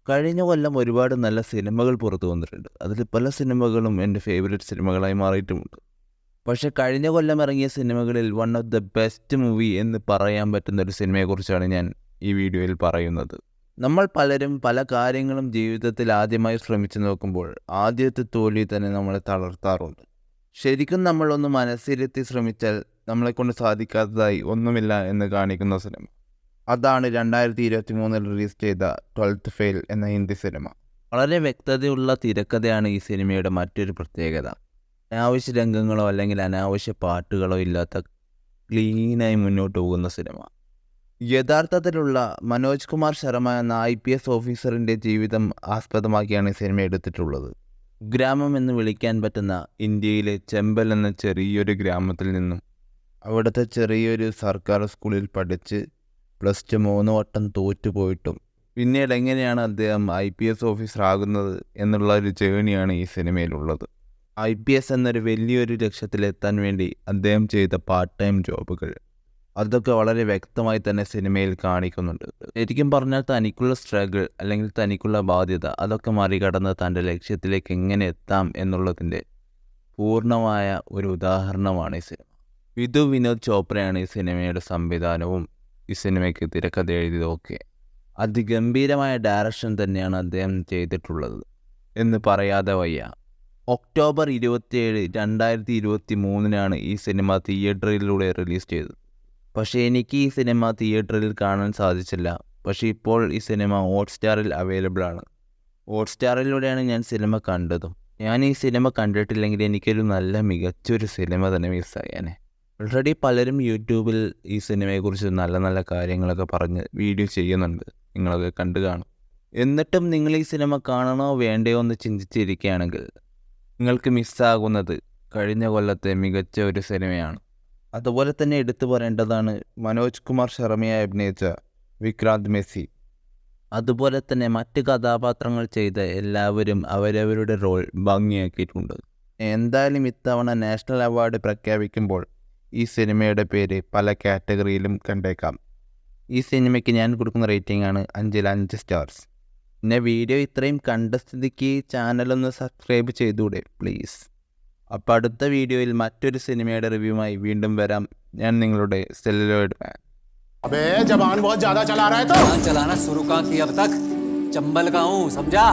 കഴിഞ്ഞ കൊല്ലം ഒരുപാട് നല്ല സിനിമകൾ പുറത്തു വന്നിട്ടുണ്ട്. അതിൽ പല സിനിമകളും എൻ്റെ ഫേവറേറ്റ് സിനിമകളായി മാറിയിട്ടുമുണ്ട്. പക്ഷേ കഴിഞ്ഞ കൊല്ലം ഇറങ്ങിയ സിനിമകളിൽ one of the best movie എന്ന് പറയാൻ പറ്റുന്ന ഒരു സിനിമയെക്കുറിച്ചാണ് ഞാൻ ഈ വീഡിയോയിൽ പറയുന്നത്. നമ്മൾ പലരും പല കാര്യങ്ങളും ജീവിതത്തിൽ ആദ്യമായി ശ്രമിച്ചു നോക്കുമ്പോൾ ആദ്യത്തെ തോൽവി തന്നെ നമ്മളെ തളർത്താറുണ്ട്. ശരിക്കും നമ്മളൊന്ന് മനസ്സിരുത്തി ശ്രമിച്ചാൽ നമ്മളെക്കൊണ്ട് സാധിക്കാത്തതായി ഒന്നുമില്ല എന്ന് കാണിക്കുന്ന സിനിമ. അതാണ് 2023 റിലീസ് ചെയ്ത 12th ഫെയിൽ എന്ന ഹിന്ദി സിനിമ. വളരെ വ്യക്തതയുള്ള തിരക്കഥയാണ് ഈ സിനിമയുടെ മറ്റൊരു പ്രത്യേകത. അനാവശ്യ രംഗങ്ങളോ അല്ലെങ്കിൽ അനാവശ്യ പാട്ടുകളോ ഇല്ലാത്ത ക്ലീനായി മുന്നോട്ട് പോകുന്ന സിനിമ. യഥാർത്ഥത്തിലുള്ള മനോജ് കുമാർ ശർമ്മ എന്ന IPS ഓഫീസറിൻ്റെ ജീവിതം ആസ്പദമാക്കിയാണ് ഈ സിനിമ എടുത്തിട്ടുള്ളത്. ഗ്രാമം എന്ന് വിളിക്കാൻ പറ്റുന്ന ഇന്ത്യയിലെ ചെമ്പൽ എന്ന ചെറിയൊരു ഗ്രാമത്തിൽ നിന്നും അവിടുത്തെ ചെറിയൊരു സർക്കാർ സ്കൂളിൽ പഠിച്ച് +2 3 വട്ടം തോറ്റുപോയിട്ടും പിന്നീട് എങ്ങനെയാണ് അദ്ദേഹം IPS ഓഫീസർ ആകുന്നത് എന്നുള്ള ഒരു ജേണിയാണ് ഈ സിനിമയിലുള്ളത്. IPS എന്നൊരു വലിയൊരു ലക്ഷ്യത്തിലെത്താൻ വേണ്ടി അദ്ദേഹം ചെയ്ത പാർട്ട് ടൈം ജോബുകൾ, അതൊക്കെ വളരെ വ്യക്തമായി തന്നെ സിനിമയിൽ കാണിക്കുന്നുണ്ട്. ശരിക്കും പറഞ്ഞാൽ തനിക്കുള്ള സ്ട്രഗിൾ അല്ലെങ്കിൽ തനിക്കുള്ള ബാധ്യത അതൊക്കെ മറികടന്ന് തൻ്റെ ലക്ഷ്യത്തിലേക്ക് എങ്ങനെ എത്താം എന്നുള്ളതിൻ്റെ പൂർണ്ണമായ ഒരു ഉദാഹരണമാണ് ഈ സിനിമ. വിധു വിനോദ് ചോപ്രയാണ് ഈ സിനിമയുടെ സംവിധാനവും ഈ സിനിമയ്ക്ക് തിരക്കഥ എഴുതിയതൊക്കെ. അതിഗംഭീരമായ ഡയറക്ഷൻ തന്നെയാണ് അദ്ദേഹം ചെയ്തിട്ടുള്ളത് എന്ന് പറയാതെ വയ്യ. ഒക്ടോബർ 27, 2023 ഈ സിനിമ തിയേറ്ററിലൂടെ റിലീസ് ചെയ്തത്. പക്ഷേ എനിക്ക് ഈ സിനിമ തിയേറ്ററിൽ കാണാൻ സാധിച്ചില്ല. പക്ഷേ ഇപ്പോൾ ഈ സിനിമ ഹോട്ട്സ്റ്റാറിൽ അവൈലബിൾ ആണ്. ഹോട്ട്സ്റ്റാറിലൂടെയാണ് ഞാൻ സിനിമ കണ്ടതും. ഞാൻ ഈ സിനിമ കണ്ടിട്ടില്ലെങ്കിൽ എനിക്കൊരു നല്ല മികച്ചൊരു സിനിമ തന്നെ മിസ്സായേനെ. ഓൾറെഡി പലരും യൂട്യൂബിൽ ഈ സിനിമയെക്കുറിച്ച് നല്ല നല്ല കാര്യങ്ങളൊക്കെ പറഞ്ഞ് വീഡിയോ ചെയ്യുന്നുണ്ട്, നിങ്ങളൊക്കെ കണ്ടു കാണും. എന്നിട്ടും നിങ്ങൾ ഈ സിനിമ കാണണോ വേണ്ടയോ എന്ന് ചിന്തിച്ചിരിക്കുകയാണെങ്കിൽ നിങ്ങൾക്ക് മിസ്സാകുന്നത് കഴിഞ്ഞ കൊല്ലത്തെ മികച്ച ഒരു സിനിമയാണ്. അതുപോലെ തന്നെ എടുത്തു പറയേണ്ടതാണ് മനോജ് കുമാർ ശർമ്മയായി അഭിനയിച്ച വിക്രാന്ത് മെസ്സി. അതുപോലെ തന്നെ മറ്റ് കഥാപാത്രങ്ങൾ ചെയ്ത എല്ലാവരും അവരവരുടെ റോൾ ഭംഗിയാക്കിയിട്ടുണ്ട്. എന്തായാലും ഇത്തവണ നാഷണൽ അവാർഡ് പ്രഖ്യാപിക്കുമ്പോൾ ഈ സിനിമയുടെ പേര് പല കാറ്റഗറിയിലും കണ്ടേക്കാം. ഈ സിനിമയ്ക്ക് ഞാൻ കൊടുക്കുന്ന റേറ്റിംഗ് ആണ് 5-ൽ 5 സ്റ്റാർസ്. പിന്നെ വീഡിയോ ഇത്രയും കണ്ട സ്ഥിതിക്ക് ചാനലൊന്ന് സബ്സ്ക്രൈബ് ചെയ്തൂടെ പ്ലീസ്. അപ്പോൾ അടുത്ത വീഡിയോയിൽ മറ്റൊരു സിനിമയുടെ റിവ്യൂമായി വീണ്ടും വരാം. ഞാൻ നിങ്ങളുടെ സെല്ലുലോയിഡ് മാൻ. अबे जबान बहुत ज्यादा चला रहा है तो चलाना शुरू कहाँ किया अब तक? चंबल का हूँ, समझा?